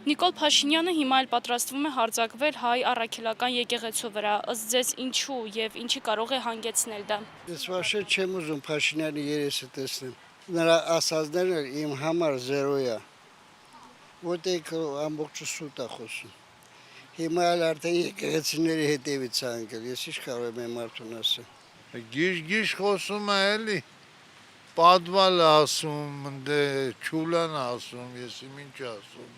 Նիկոլ Փաշինյանը հիմա էլ պատրաստվում է հարձակվել հայ առաքելական եկեղեցու վրա, ըստ ձեզ ինչու եւ ինչի կարող է հանգեցնել դա։ Ես вообще չեմ ուզում Փաշինյանի երեսը տեսնել։ Նրա ասածները իմ համար զերո է։ Որտեղ ամբողջը սուտ է խոսում։ Հիմա էլ արդեն եկեղեցիների հետևից է անկել։ Ես ինչ կարող եմ մարդուն ասել։ Գիշ խոսում է էլի։ Պատվալ ասում, դե չուլան ասում, ես իմ ինչ ասում։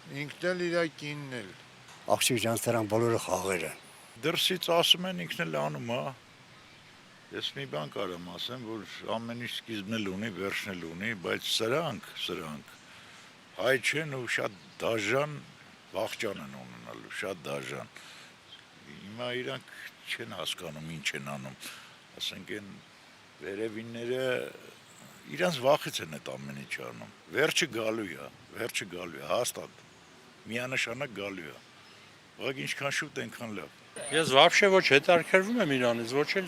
Ինքն էլ իր կինն էլ։ Աղջիկ ջան, սրանք բոլորը խաղեր են։ Դրսից ասում են ինքն էլ անում, հա։ Ես մի բան կարամ ասեմ, որ ամեն ինչ սկիզբն էլ ունի, վերջն էլ ունի, բայց սրանք հայ չեն ու շատ դաժան վախճան են ունենալու, շատ դաժան։ Հիմա իրանք չեն հասկանում ինչ են անում, ասենք են վերևինները իրանց վախից են այդ ամեն ինչ անում։ Վերջը գալու է, հաստատ, միանշանակ գալու է, ուղղակի ինչքան շուտ այնքան լավ։ Ես вообще ոչ հետաքրքրվում եմ իրանից, ոչ էլ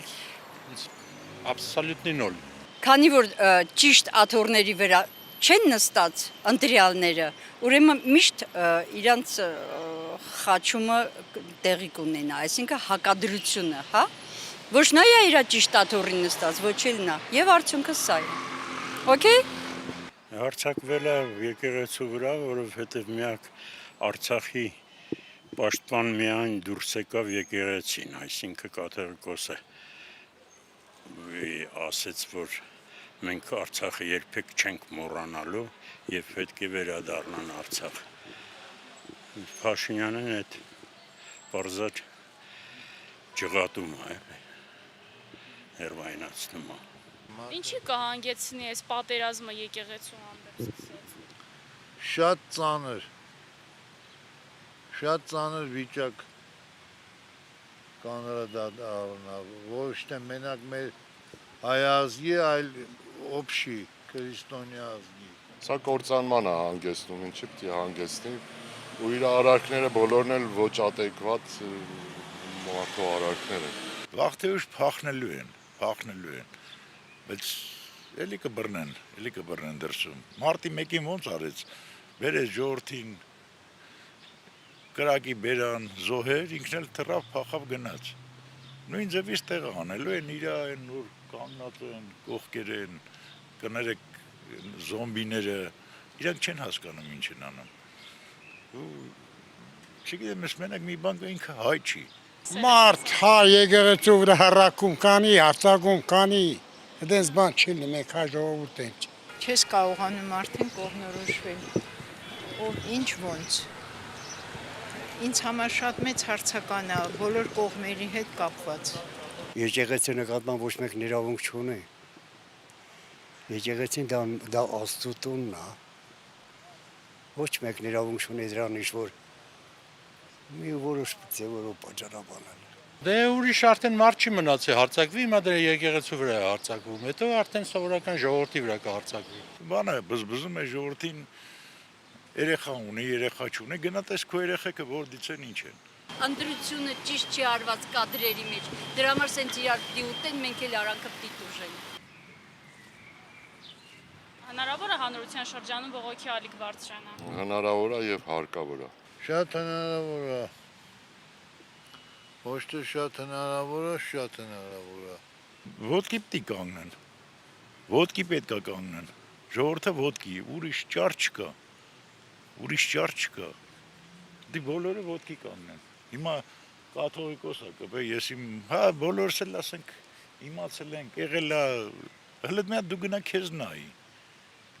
абսոլյուտնի նոլ։ Քանի որ ճիշտ աթոռների վրա չեն նստած ընտրյալները, ուրեմն միշտ իրանց խաչումը տեղի կունենա, այսինքն հակադրությունը, հա? Ոչ նա է իր ճիշտ աթոռին նստած, ոչ էլ նա։ Եվ արդյունքը սա է։ Okay? Հարձակվել է եկեղեցու վրա, որովհետև միակ Արցախի պաշտպան միայն դուրս եկավ եկեղեցին, այսինքն կաթողիկոսը ասեց, որ մենք Արցախը երբեք չենք մոռանալու եւ պետք է վերադառնան Արցախ։ Փաշինյանն այդ բարձր ջղատում է, հերվայնացնում է։ Ինչի կհանգեցնի այս պատերազմը եկեղեցու հանդեպ։ Շատ ծանր վիճակ կանրադառնա, ոչ թե մենակ մեր հայ ազգի, այլ օբշի քրիստոնյա ազգի։ Սա կործանման է հանգեցնում, ինչի պիտի հանգեցնի, ու իր արարքները բոլորն էլ ոչ ադեկվատ մարդու արարքներ են։ Վաղ թե ուշ փախնելու են, բայց էլի կբռնեն դրսում։ Մարտի 1-ին ոնց արեց, բերեց ժողովրդին կրակի բերան, զոհեր, ինքն էլ թռավ, փախավ գնաց։ Նույն ձևից տեղը անելու են իրա են, որ կանգնած են, կողքեր են, կներեք զոմբիները, իրանք չեն հասկանում ինչ են անում։ Ու չգիտեմ, ես մենակ մի բան կա ինքը հայ չի։ Մարդ հա եկեղեցու վրա հռակում կանի, արձակում կանի, այդպես բան չի լինի, մենք հայ ժողովուրդ ենք։ Չես կարողանում արդեն կողմնորոշվել, ով ինչ ոնց։ Ինձ համար շատ մեծ հարցական է բոլոր կողմերի հետ կապված։ Եկեղեցի նկատմամբ ոչ մեկ իրավունք չունի։ Եկեղեցին դա Աստծո տունն է։ Ոչ մեկ իրավունք չունի դրան ինչ-որ մի որոշ ձևով պատճառաբանել։ Դե ուրիշ արդեն մարդ չի մնացի, հարձակվի, հիմա դրա եկեղեցու վրա է հարձակվում, հետո արդեն սովորական ժողովրդի վրա կհարձակվի։ Բանը բզբզում է ժողովրդին երեխա ունի, երեխա չունի, գնա տես քո երեխեքը որ դիցեն ինչ են։ Ընտրությունը ճիշտ չի արված կադրերի մեջ, դրա համար սենց իրար դիուտեն, մենք էլ արանքը պիտի ուժենք։ Հնարավոր է հանրության շրջանում բողոքի ալիք բարձրանա։ Հնարավոր է եւ հարկավոր է։ Շատ հնարավոր է։ Ոչ թե շատ հնարավոր է։ Ոտքի պիտի կանգնեն։ Ոտքի պետք է կանգնեն։ Ժողովուրդը ոտքի, ուրիշ ճար չկա։ Դի բոլորը ոտքի կանգնեն։ Հիմա կաթողիկոսը կբե, ես իմ, հա, բոլորս էլ ասենք իմացել ենք, եղել է, հələ մի հատ դու գնա քեզ նայի։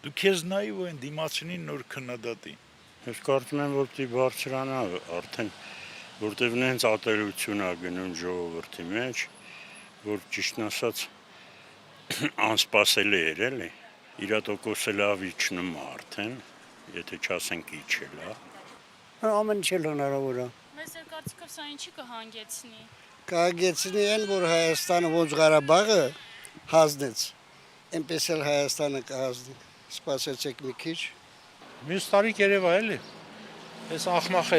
Դու քեզ նայի ու այն դիմացինին նոր քննադատի։ Ես կարծում եմ, որ պիտի բարձրանա արդեն, որտեվ նենց ատելություն է գնում ժողովրդի մեջ, որ ճիշտն ասած անսպասելի էր էլի, իր տոկոսը լավ իջնում է արդեն, եթե չասենք իջել է։ Ամեն ինչ էլ հնարավոր է։ Մեզ էլ կարծիքով սա ինչի կհանգեցնի։ Կհանգեցնի այն, որ Հայաստանը ոնց Ղարաբաղը հանձնեց, այնպես էլ Հայաստանը կհանձնի։ Սպասեցեք մի քիչ։ Մյուս տարի կերևա էլի, այս ախմախ